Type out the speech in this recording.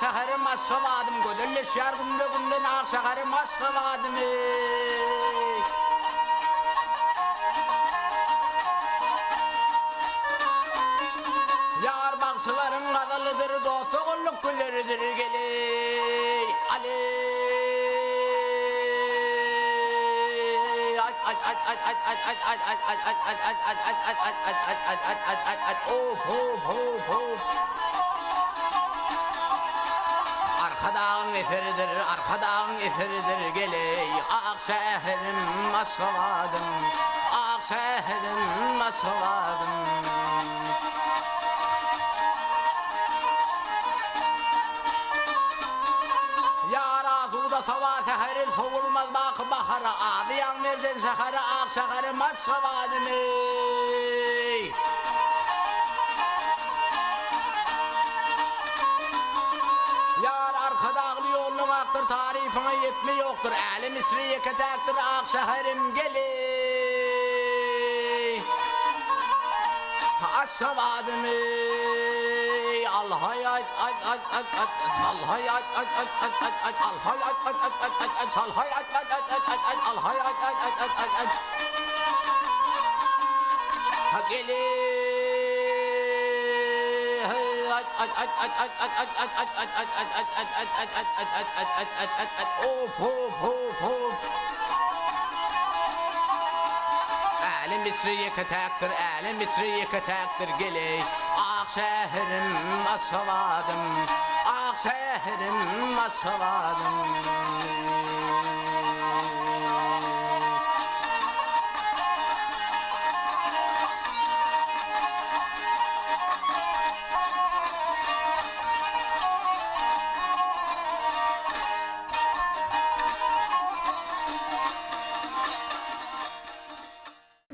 şehrim aşkavadım Gödülleşer günde günden ak şehrim aşkavadım Yar bakşıların kadalıdır dostu kulluk gülleridir geley Ali Arkadağın eferidir, arkadağın eferidir geley Ak şehrim aşkavadım, ak şehrim aşkavadım Suda sava seheri soğulmaz bak bahara Ağlayan merzen şehri ak şehri maşşavadım Yar arkada ağlı yolun aktır tarifine yetme yoktur Eli Misri'ye ketektir ak şehrim geley Aşşavadım Allah'a yat Allah'a yat Allah'a yat Allah'a yat Allah'a yat Gele Hop hop hop hop Eli Misri'ye ketektir, eli Misri'ye ketektir geley Ak şehrim aşkavadım, ak şehrim aşkavadım